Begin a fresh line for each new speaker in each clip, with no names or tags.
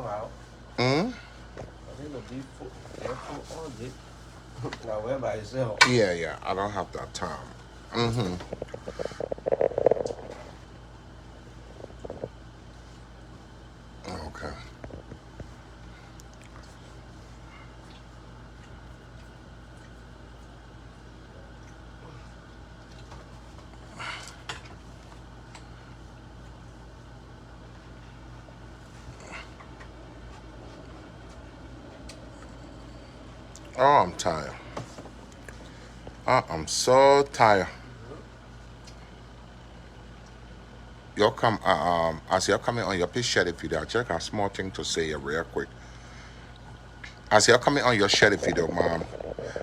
out.
Hmm?
I think the be careful on it. Now, where by yourself?
Yeah, I don't have that time. Mm-hmm. Okay. Oh, I'm tired. I'm so tired. As you're coming on, your please share the video. I just got a small thing to say here real quick. As you're coming on, your share the video, mom.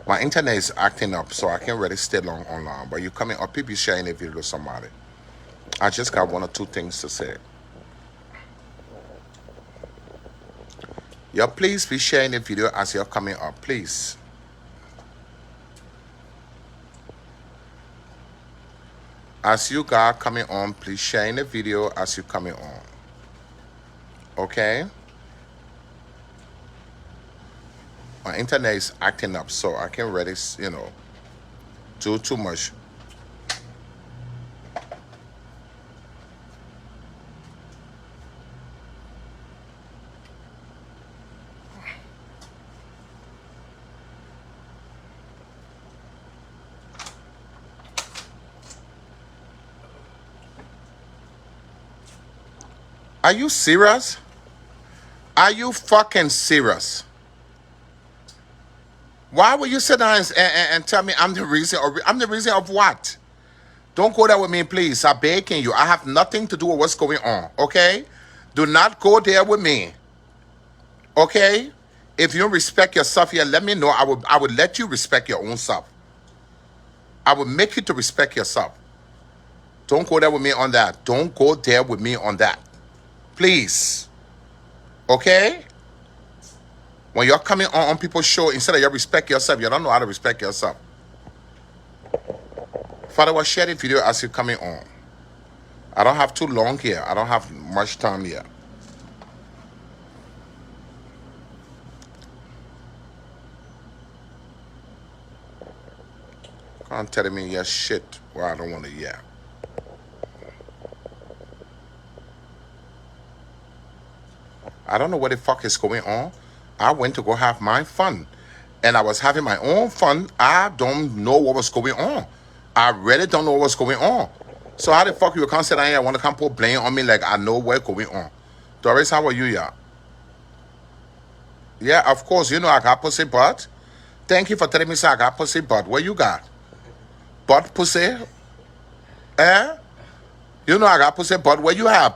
My internet is acting up, so I can't really stay long online. But you coming up, people sharing the video to somebody. I just got one or two things to say. Yeah, please be sharing the video as you're coming up, please. As you guys coming on, please share in the video as you coming on. Okay? My internet is acting up, so I can't really, do too much. Are you serious? Are you fucking serious? Why would you sit down and tell me I'm the reason? Or I'm the reason of what? Don't go there with me, please. I'm begging you. I have nothing to do with what's going on. Okay? Do not go there with me. Okay? If you don't respect yourself here, let me know. I would let you respect your own self. I will make you to respect yourself. Don't go there with me on that. Don't go there with me on that. Please. Okay? When you're coming on people's show, instead of you respect yourself, you don't know how to respect yourself. Father, will share the video as you're coming on. I don't have too long here. I don't have much time here. Can't tell me your shit where I don't want to hear. I don't know what the fuck is going on. I went to go have my fun. And I was having my own fun. I don't know what was going on. I really don't know what was going on. So how the fuck you can't sit down here and want to come put blame on me like I know what's going on? Doris, how are you, yeah? Yeah, of course. You know I got pussy butt. Thank you for telling me so I got pussy butt. What you got? Butt pussy? Eh? You know I got pussy butt. What you have?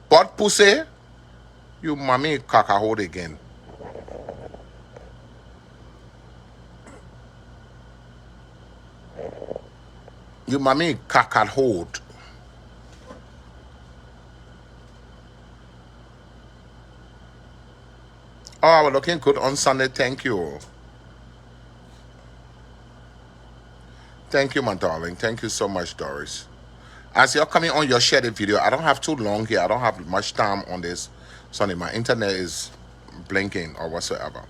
Butt pussy? You mommy caca hold again. You mommy caca hold. Oh, we're looking good on Sunday. Thank you. Thank you, my darling. Thank you so much, Doris. As you're coming on, your share the video. I don't have too long here. I don't have much time on this Sunday. My internet is blinking or whatsoever.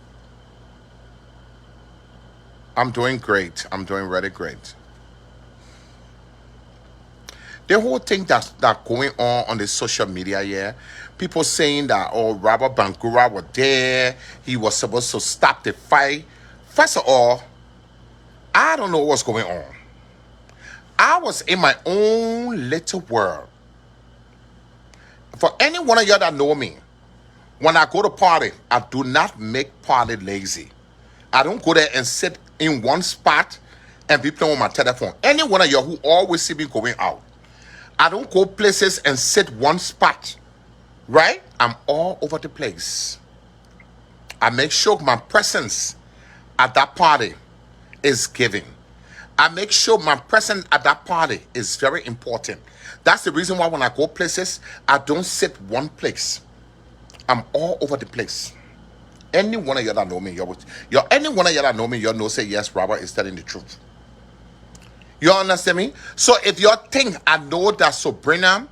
I'm doing great. I'm doing really great. The whole thing that's going on the social media here, people saying that, oh, Robert Bangura was there. He was supposed to stop the fight. First of all, I don't know what's going on. I was in my own little world. For any one of y'all that know me, when I go to party, I do not make party lazy. I don't go there and sit in one spot and be playing with my telephone. Any one of y'all who always see me going out, I don't go places and sit one spot, right? I'm all over the place. I make sure my presence at that party is given. I make sure my presence at that party is very important. That's the reason why when I go places, I don't sit one place. I'm all over the place. Any one of y'all that know me, any one of y'all that know me, y'all know say yes, Robert is telling the truth. You understand me? So if you think I know that Sabrina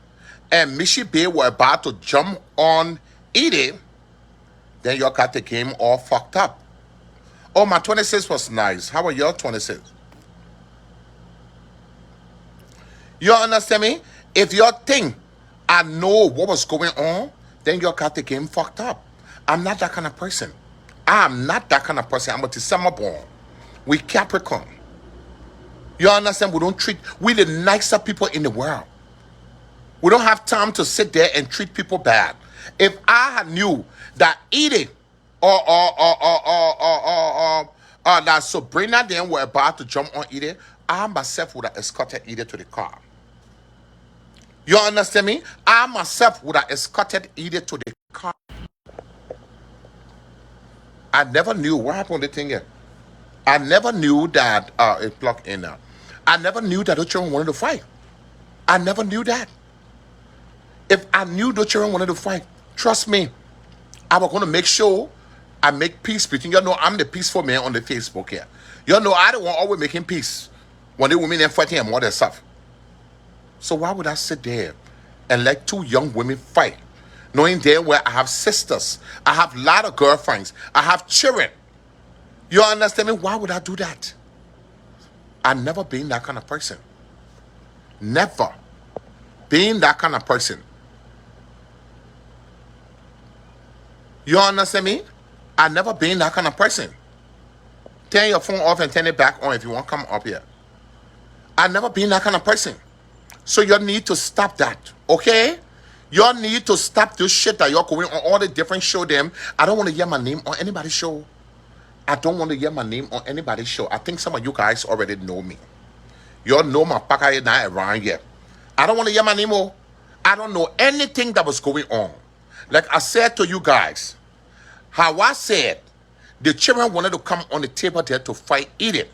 and Mishi Bay were about to jump on eat it, then you got the game all fucked up. Oh, my 26 was nice. How are your 26? You understand me? If your thing, I know what was going on, then you got the game fucked up. I'm not that kind of person. I'm not that kind of person. I'm a December born. We Capricorn. You understand? We don't treat, we the nicer people in the world. We don't have time to sit there and treat people bad. If I had knew that Edie or that Sabrina then were about to jump on Edie, I myself would have escorted Edie to the car. You understand me? I myself would have escorted Edie to the car. I never knew what happened to the thing here. I never knew that it plugged in now. I never knew that the children wanted to fight. I never knew that. If I knew the children wanted to fight, trust me, I was going to make sure I make peace between you. Know I'm the peaceful man on the Facebook here. You know I don't want always making peace when the women are fighting and all that stuff. So why would I sit there and let two young women fight, knowing damn well I have sisters, I have a lot of girlfriends, I have children. You understand me? Why would I do that? I've never been that kind of person. Never been that kind of person. You understand me? I've never been that kind of person. Turn your phone off and turn it back on if you want to come up here. I've never been that kind of person. So you need to stop that, okay? You need to stop this shit that you're going on all the different show them. I don't want to hear my name on anybody's show. I don't want to hear my name on anybody's show. I think some of you guys already know me. You all know my paka is not around here. I don't want to hear my name. I don't know anything that was going on. Like I said to you guys, how I said, the children wanted to come on the table there to fight, eat it.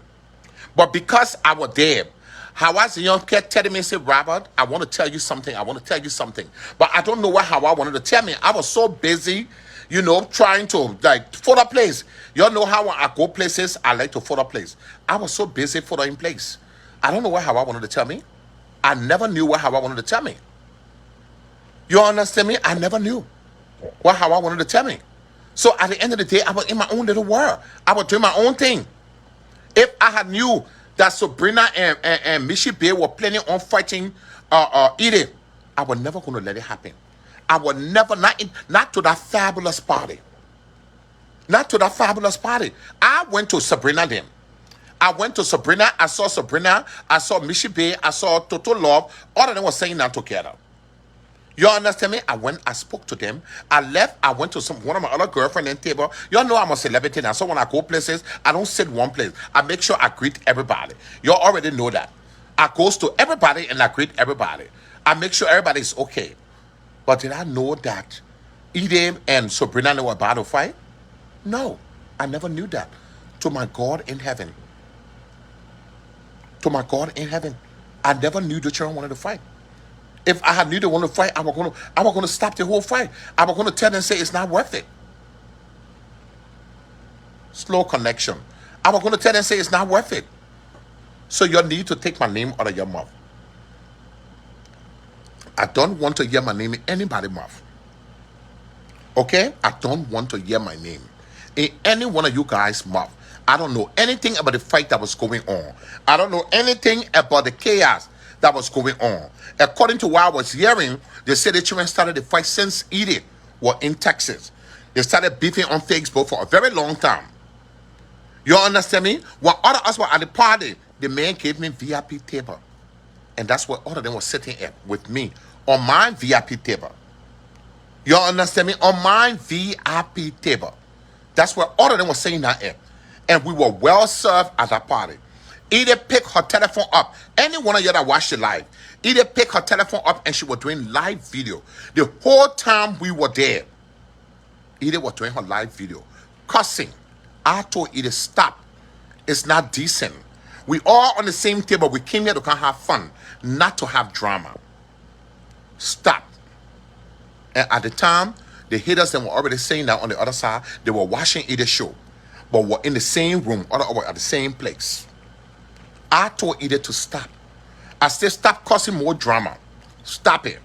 But because I was there, how I was the young kid telling me, say, Robert, I want to tell you something. I want to tell you something. But I don't know what how I wanted to tell me. I was so busy, you know, trying to like photo place. You all know how when I go places, I like to photo place. I was so busy photoing place. I don't know what how I wanted to tell me. I never knew what how I wanted to tell me. You understand me? I never knew what how I wanted to tell me. So at the end of the day, I was in my own little world. I was doing my own thing. If I had knew that Sabrina and Michi Bay were planning on fighting Edie, I was never going to let it happen. I would never, not to that fabulous party. Not to that fabulous party. I went to Sabrina then. I went to Sabrina, I saw Michi Bay, I saw Toto Love. All of them were saying that together. You understand me? I went, I spoke to them. I left, I went to one of my other girlfriends and table. Y'all know I'm a celebrity now. So when I go places, I don't sit one place. I make sure I greet everybody. Y'all already know that. I goes to everybody and I greet everybody. I make sure everybody's okay. But did I know that Edie and Sabrina were about to fight? No, I never knew that. To my God in heaven. To my God in heaven. I never knew the children wanted to fight. If I had knew they wanted to fight, I was going to stop the whole fight. I was going to tell them and say it's not worth it. Slow connection. I was going to tell them and say it's not worth it. So you need to take my name out of your mouth. I don't want to hear my name in anybody's mouth. Okay? I don't want to hear my name in any one of you guys' mouth. I don't know anything about the fight that was going on. I don't know anything about the chaos that was going on. According to what I was hearing, they said the children started the fight since Edie were in Texas. They started beefing on Facebook for a very long time. You understand me? When all of us were at the party, the man gave me VIP table. And that's where all of them were sitting at with me on my VIP table. You understand me? On my VIP table. That's where all of them were saying that at. And we were well served at that party. Edie picked her telephone up. Any one of you that watched it live, Edie picked her telephone up and she was doing live video. The whole time we were there, Edie was doing her live video. Cussing. I told Edie, stop. It's not decent. We all on the same table. We came here to come have fun, not to have drama. Stop. And at the time, the haters that were already saying that on the other side, they were watching Edie's show, but were in the same room, or at the same place. I told Edie to stop. I said, stop causing more drama. Stop it.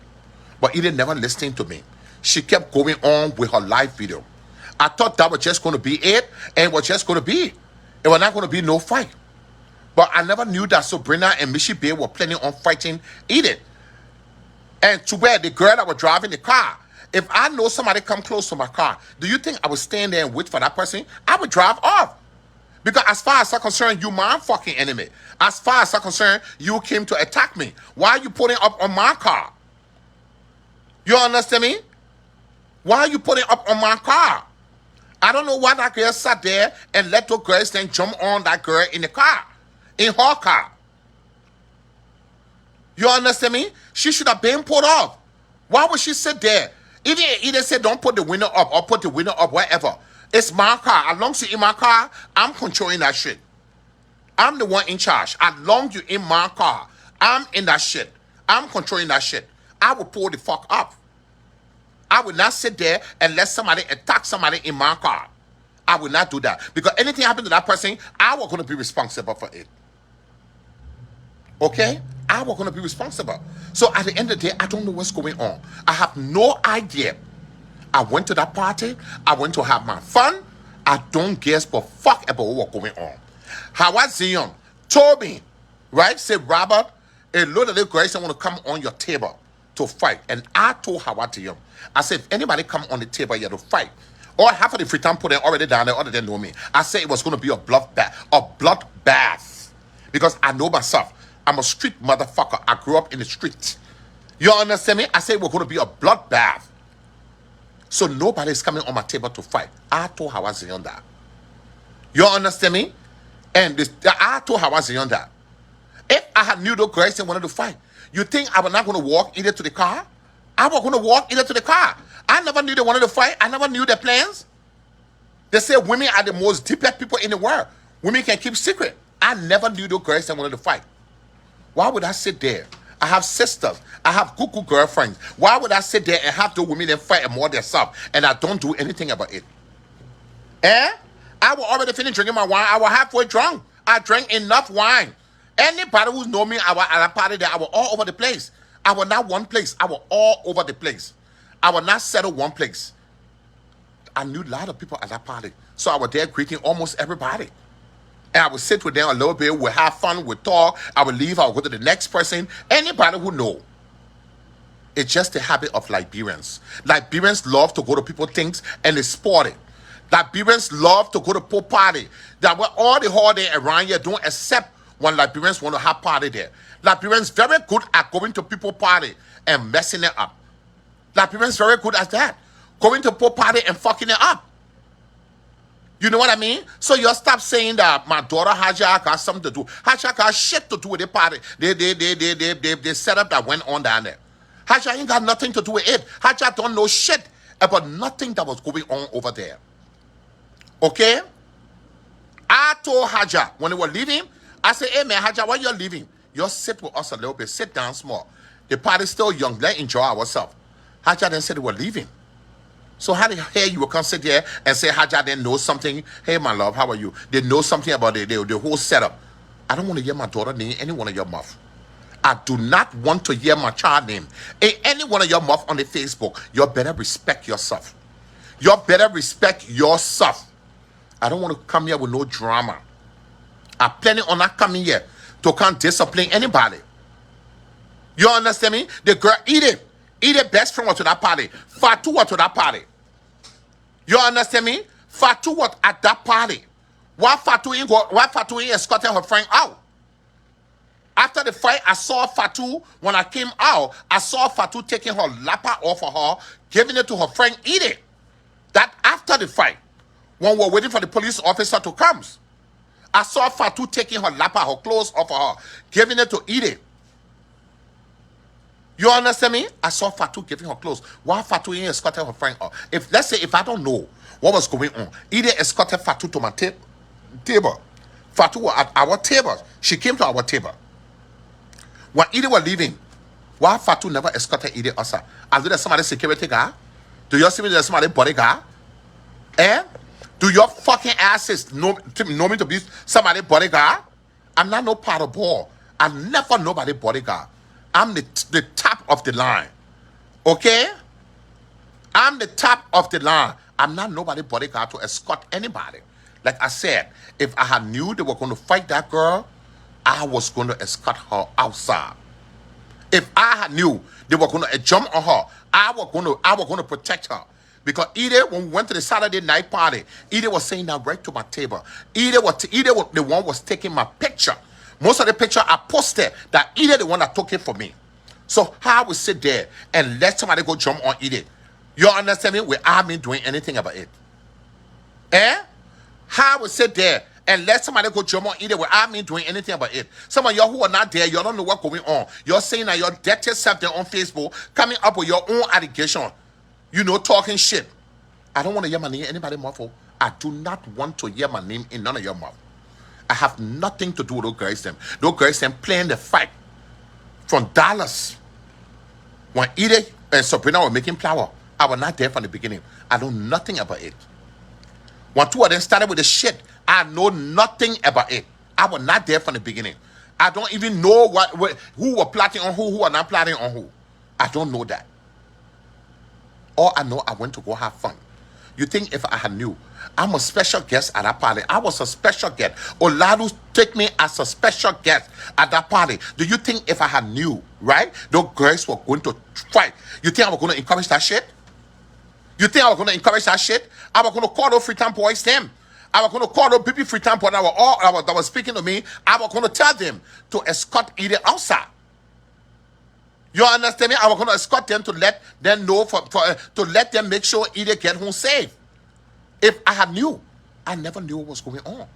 But Edie never listened to me. she kept going on with her live video. I thought that was just going to be it, and it was just going to be. It was not going to be no fight. But I never knew that Sabrina and Michelle Bay were planning on fighting Edith. And to where the girl that was driving the car, if I know somebody come close to my car, do you think I would stand there and wait for that person? I would drive off. Because as far as I'm concerned, you my fucking enemy. As far as I'm concerned, you came to attack me. Why are you putting up on my car? You understand me? Why are you putting up on my car? I don't know why that girl sat there and let those girls then jump on that girl in the car. In her car. You understand me? She should have been put off. Why would she sit there? Either say don't put the window up or put the window up wherever. It's my car. As long as you're in my car, I'm controlling that shit. I'm the one in charge. As long as you're in my car, I'm in that shit. I'm controlling that shit. I will pull the fuck up. I will not sit there and let somebody attack somebody in my car. I will not do that. Because anything happen to that person, I was going to be responsible for it. Okay? I was going to be responsible. So at the end of the day, I don't know what's going on. I have no idea. I went to that party. I went to have my fun. I don't guess for fuck about what's going on. Howard Zion told me, right? Said, Robert, a lot of the girls want to come on your table to fight. And I told Howard Zion, I said, if anybody come on the table here to fight, or half of the free time put them already down there, other than know me. I said it was going to be a bloodbath. Because I know myself. I'm a street motherfucker. I grew up in the street. You understand me? I said we're going to be a bloodbath. So nobody's coming on my table to fight. I told Howard Zion that. You understand me? And I told Howard Zion that. If I had knew those girls and wanted to fight, you think I was not going to walk either to the car? I was going to walk either to the car. I never knew they wanted to fight. I never knew their plans. They say women are the most deepest people in the world. Women can keep secret. I never knew those girls that wanted to fight. Why would I sit there? I have sisters. I have good girlfriends. Why would I sit there and have the women then fight and more themselves and I don't do anything about it? I was already finished drinking my wine. I was halfway drunk. I drank enough wine. Anybody who know me, I was at a party there. I was all over the place. I was not one place. I was all over the place. I was not settled one place. I knew a lot of people at that party. So I was there greeting almost everybody. And I would sit with them a little bit, we'd have fun, we'd talk, I would leave, I would go to the next person. Anybody who know. It's just the habit of Liberians. Liberians love to go to people's things and they sport it. Liberians love to go to pool party. That were all the holiday around here don't accept when Liberians want to have party there. Liberians very good at going to people's party and messing it up. Liberians very good at that. Going to pool party and fucking it up. You know what I mean? So you stop saying that my daughter Haja got something to do. Haja got shit to do with the party. They set up that went on down there. Haja ain't got nothing to do with it. Haja don't know shit about nothing that was going on over there. Okay? I told Haja when they were leaving, I said, hey man, Haja, why you leaving? You sit with us a little bit. Sit down small. The party's still young. Let's enjoy ourselves. Haja then said they were leaving. So how the hell you will come sit there and say Haja then knows something? Hey, my love, how are you? They know something about the whole setup. I don't want to hear my daughter name any one of your mouth. I do not want to hear my child name in any one of your mouth on the Facebook. You better respect yourself. You better respect yourself. I don't want to come here with no drama. I plan on not coming here to come discipline anybody. You understand me? The girl, Edith best friend was to that party. Fatu was to that party. You understand me? Fatu was at that party. Why Fatu ain't escorting her friend out? After the fight, I saw Fatu, when I came out, I saw Fatu taking her lapper off of her, giving it to her friend Edith. That after the fight, when we were waiting for the police officer to come, I saw Fatu taking her lapper, her clothes off of her, giving it to Edith. You understand me? I saw Fatu giving her clothes. Why Fatu ain't escorted her friend out? Let's say if I don't know what was going on, Edith escorted Fatu to my table. Fatu was at our table. She came to our table. When Edith was leaving, why Fatu never escorted Edith outside? As though somebody security guard? Do you see me there's somebody bodyguard? Do your fucking asses know me to be somebody bodyguard? I'm not no part of ball. I'm never nobody bodyguard. I'm the top of the line. Okay? I'm the top of the line. I'm not nobody bodyguard to escort anybody. Like I said, if I had knew they were going to fight that girl, I was going to escort her outside. If I had knew they were going to jump on her, I was going to protect her. Because either when we went to the Saturday night party, either was saying that right to my table. Either the one was taking my picture. Most of the picture I posted that either the one that took it for me. So how I would sit there and let somebody go jump on either. You understand me? Without me doing anything about it. Eh? How I would sit there and let somebody go jump on either without me doing anything about it. Some of y'all who are not there, you don't know what's going on. You're saying that you're dead yourself there on Facebook, coming up with your own allegation. You know, talking shit. I don't want to hear my name in anybody's mouth. I do not want to hear my name in none of your mouth. I have nothing to do with those girls them. Those girls them playing the fight from Dallas. When Edith and Sabrina were making flour, I was not there from the beginning. I know nothing about it. When two of them started with the shit, I know nothing about it. I was not there from the beginning. I don't even know who were plotting on who are not plotting on who. I don't know that. All I know, I went to go have fun. You think if I had knew, I'm a special guest at that party. I was a special guest. Oladu take me as a special guest at that party. Do you think if I had knew, right, those girls were going to fight? You think I was going to encourage that shit? You think I was going to encourage that shit? I was going to call those Freetown boys them. I was going to call those people Freetown boys that were speaking to me. I was going to tell them to escort either outside. You understand me? I was going to escort them to let them know to let them make sure either get home safe. If I had knew, I never knew what was going on.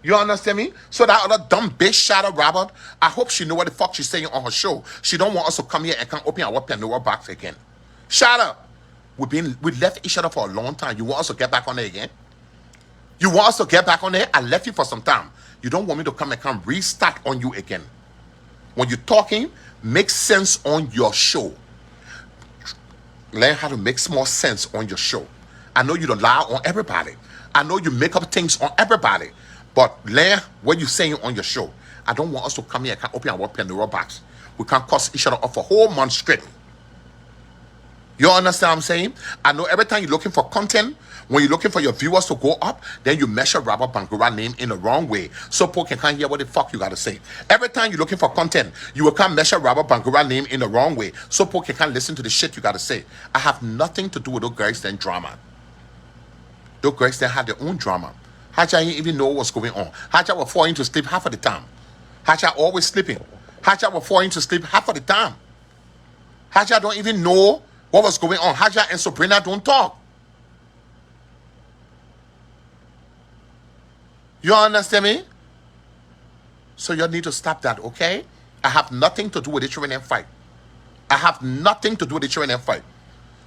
You understand me? So that other dumb bitch Shadow Robert, I hope she know what the fuck she's saying on her show. She don't want us to come here and can't open our Pandora box again. Shadow, we left each other for a long time. You want us to get back on there again? You want us to get back on there? I left you for some time. You don't want me to come and restart on you again. When you're talking, make sense on your show. Learn how to make more sense on your show. I know you don't lie on everybody. I know you make up things on everybody. But learn what you're saying on your show. I don't want us to come here and open our Pandora box. We can't cuss each other off a whole month straight. You understand what I'm saying? I know every time you're looking for content, when you're looking for your viewers to go up, then you measure Robert Bangura name in the wrong way. So people can't hear what the fuck you gotta say. Every time you're looking for content, you will can't measure Robert Bangura name in the wrong way. So people can't listen to the shit you gotta say. I have nothing to do with those girls then drama. Those girls then have their own drama. Haja didn't even know what's going on. Haja will fall into sleep half of the time. Haja always sleeping. Haja will fall into sleep half of the time. Haja don't even know what was going on. Haja and Sabrina don't talk. You understand me? So you need to stop that, okay? I have nothing to do with the children and fight. I have nothing to do with the children and fight.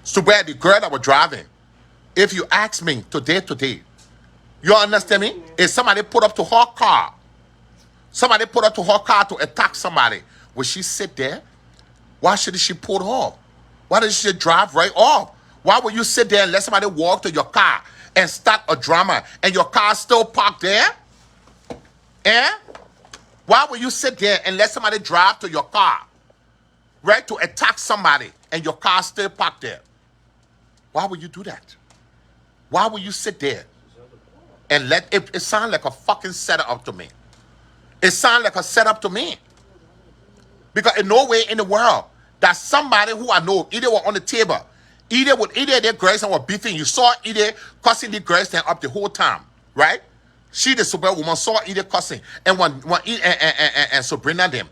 So where the girl that was driving, if you ask me today, you understand me? If somebody put up to her car, to attack somebody, will she sit there? Why should she pull off? Why did she drive right off? Why would you sit there and let somebody walk to your car and start a drama and your car still parked there? Eh? Why would you sit there and let somebody drive to your car, right, to attack somebody and your car still parked there? Why would you do that? Why would you sit there and let it sound like a fucking setup to me? It sounds like a setup to me. Because in no way in the world that somebody who I know either were on the table, either their girls and were beefing. You saw either cussing the girls up the whole time, right? She, the superwoman, saw either cussing and and Sabrina them.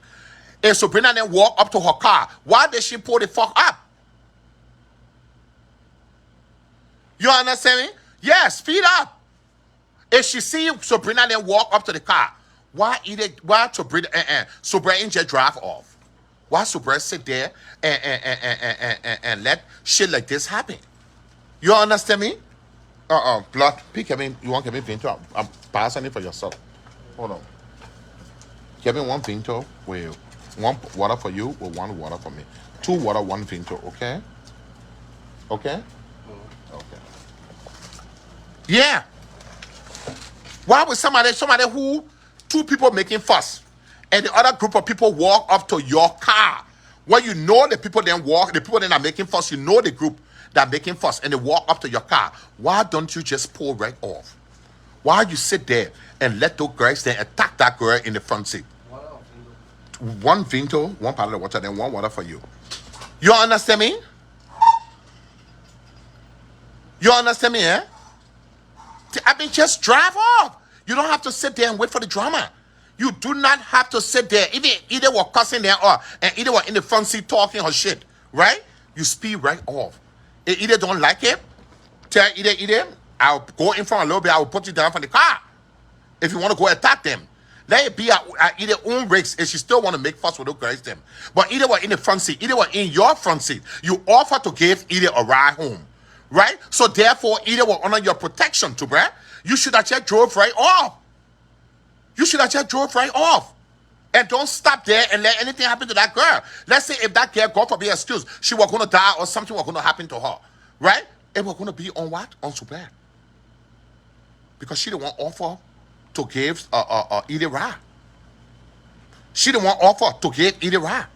If Sabrina then walk up to her car, why did she pull the fuck up? You understand me? Yeah, speed up. If she see Sabrina then walk up to the car, why Sabrina just drive off? Why Sabrina sit there and let shit like this happen? You understand me? Blood. Pick Kevin. You want Kevin Vinto? I'm passing it for yourself. Hold on. Kevin, one Vinto with one water for you with one water for me. 2 water, 1 Vinto. Okay. Okay. Okay. Yeah. Why would somebody who 2 people making fuss and the other group of people walk up to your car? When you know the people then walk, the people then are making fuss, you know the group that are making fuss, and they walk up to your car, why don't you just pull right off? Why you sit there and let those girls then attack that girl in the front seat? One Vito, one bottle of water, then one water for you. You understand me? You understand me, eh? I mean, just drive off. You don't have to sit there and wait for the drama. You do not have to sit there. Either we're cussing there or and either we're in the front seat talking or shit, right? You speed right off. They either don't like it, tell either I'll go in front a little bit, I will put you down from the car. If you want to go attack them. Let it be at either own rigs if you still want to make fuss with those guys them. But either we're in the front seat, either we're in your front seat, you offer to give either a ride home. Right? So therefore, either we're under your protection too, bruh. You should have just drove right off. You should have just drove right off. And don't stop there and let anything happen to that girl. Let's say if that girl, God forbid, excuse, she was going to die or something was going to happen to her. Right? It was going to be on what? On super. Because she didn't want offer to give either ride. She didn't want offer to give either ride.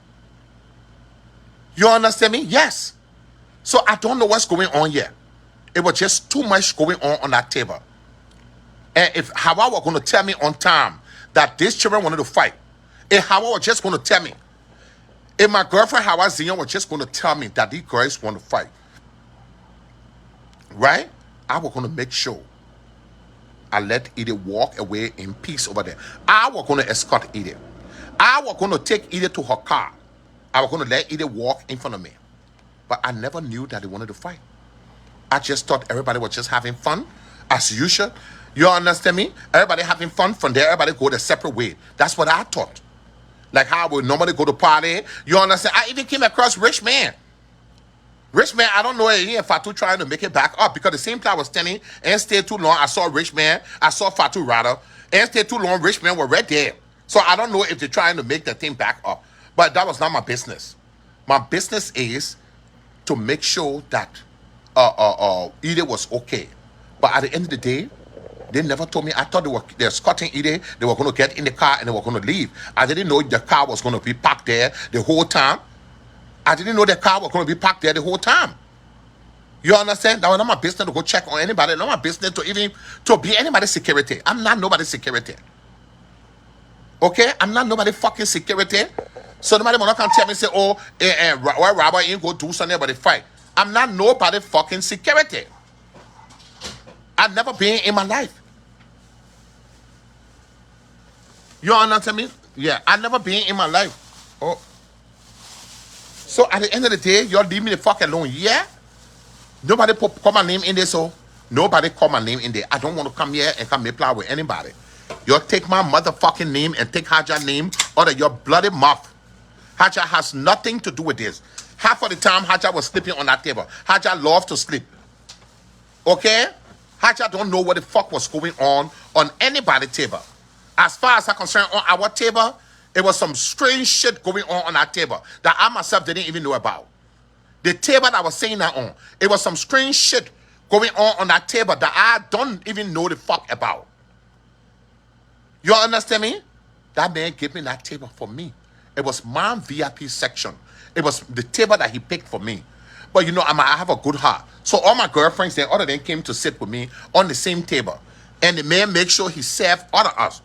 You understand me? Yes. So I don't know what's going on here. It was just too much going on that table. And if Hawa were going to tell me on time that these children wanted to fight, if Hawa was just going to tell me, if my girlfriend Hawa Zion was just going to tell me that these girls want to fight, right? I was going to make sure I let Edith walk away in peace over there. I was going to escort Edith. I was going to take Edith to her car. I was going to let Edith walk in front of me. But I never knew that they wanted to fight. I just thought everybody was just having fun, as usual. You understand me? Everybody having fun. From there, everybody go their separate way. That's what I thought. Like how I would normally go to party. You understand? I even came across Rich Man. Rich Man, I don't know if he and Fatu trying to make it back up because the same time I was standing and stayed too long. I saw Rich Man. I saw Fatu rather. And stayed too long. Rich Man were right there. So I don't know if they're trying to make the thing back up. But that was not my business. My business is to make sure that Edith was okay. But at the end of the day, they never told me. I thought they were escorting Edith. They were going to get in the car and they were going to leave. I didn't know the car was going to be parked there the whole time. I didn't know the car was going to be parked there the whole time. You understand? That was not my business to go check on anybody. Not my business to be anybody's security. I'm not nobody's security. Okay? I'm not nobody's fucking security. So nobody will not come tell me say, oh, why Robert ain't go do something about the fight. I'm not nobody fucking security. I've never been in my life. You understand me? Yeah, I've never been in my life. Oh. So at the end of the day, y'all leave me the fuck alone. Yeah? Nobody call my name in there, so nobody call my name in there. I don't want to come here and come play with anybody. Y'all take my motherfucking name and take Haja's name out of your bloody mouth. Haja has nothing to do with this. Half of the time, Haja was sleeping on that table. Haja loved to sleep. Okay? Haja don't know what the fuck was going on anybody's table. As far as I'm concerned, on our table, it was some strange shit going on that table that I myself didn't even know about. The table that I was saying that on, it was some strange shit going on that table that I don't even know the fuck about. You understand me? That man gave me that table for me. It was my VIP section. It was the table that he picked for me. But you know, I have a good heart. So all my girlfriends, they all of them came to sit with me on the same table. And the man made sure he served all of us.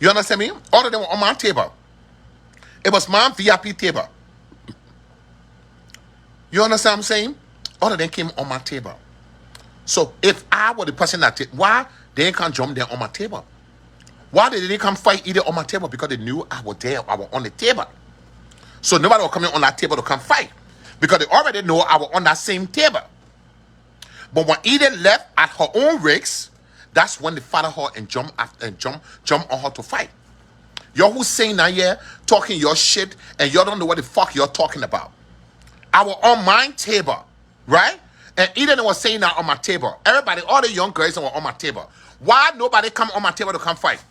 You understand me? All of them were on my table. It was my VIP table. You understand what I'm saying? All of them came on my table. So if I were the person that why they can't jump there on my table? Why did they come fight either on my table? Because they knew I was there, I was on the table. So nobody was coming on that table to come fight. Because they already know I was on that same table. But when Eden left at her own risk, that's when they follow her and jump on her to fight. Y'all who's saying that here, talking your shit, and y'all don't know what the fuck you're talking about. I was on my table, right? And Eden was saying that on my table. Everybody, all the young girls were on my table. Why nobody come on my table to come fight?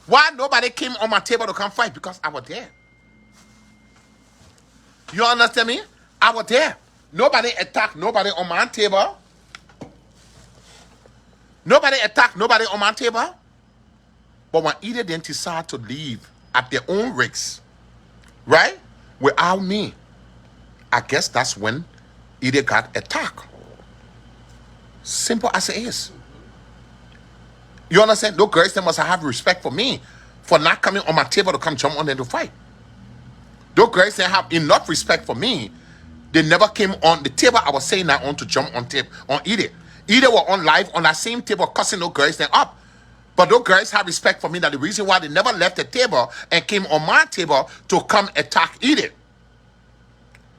Why nobody came on my table to come fight? Because I was there. You understand me? I was there. Nobody attacked nobody on my table. Nobody attacked nobody on my table. But when either then decide to leave at their own risk, right? Without me, I guess that's when either got attacked. Simple as it is. You understand? Those girls, they must have respect for me for not coming on my table to come jump on there to fight. Those girls, they have enough respect for me. They never came on the table I was saying that on to jump on tape on either. Either were on live on that same table cussing those girls then up. But those girls have respect for me that the reason why they never left the table and came on my table to come attack Edith.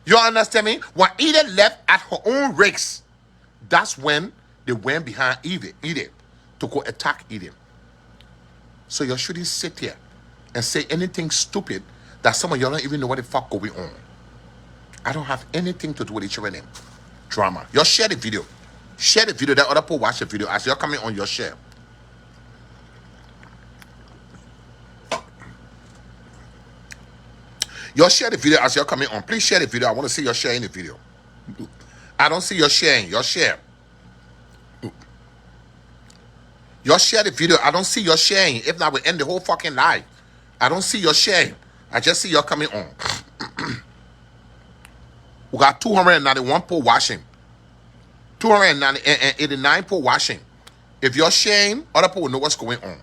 You understand me? When Edith left at her own risk, that's when they went behind Edith to go attack Edith. So you shouldn't sit here and say anything stupid that some of you don't even know what the fuck going on. I don't have anything to do with each other name. Drama. You share the video. Share the video. That other people watch the video as you're coming on your share. You share the video as you're coming on. Please share the video. I want to see your sharing the video. I don't see your sharing. Your share. You share the video. I don't see your sharing. If not, we end the whole fucking live. I don't see your sharing. I just see you coming on. We got 291 people watching. 289 people watching. If you're sharing, other people will know what's going on.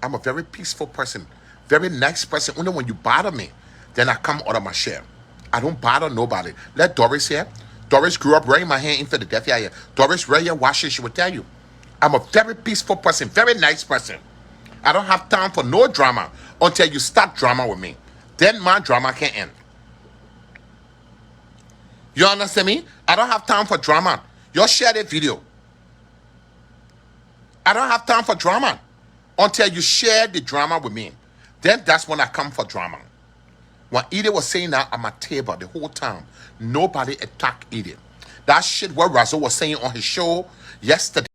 I'm a very peaceful person. Very nice person. Only when you bother me, then I come out of my share. I don't bother nobody. Let Doris here. Doris grew up wearing my hand in Philadelphia here. Doris right here watching, she will tell you. I'm a very peaceful person. Very nice person. I don't have time for no drama until you start drama with me. Then my drama can end. You understand me? I don't have time for drama. You share that video. I don't have time for drama until you share the drama with me. Then that's when I come for drama. When Edith was saying that at my table the whole time, nobody attacked Edith. That shit what Razzle was saying on his show yesterday.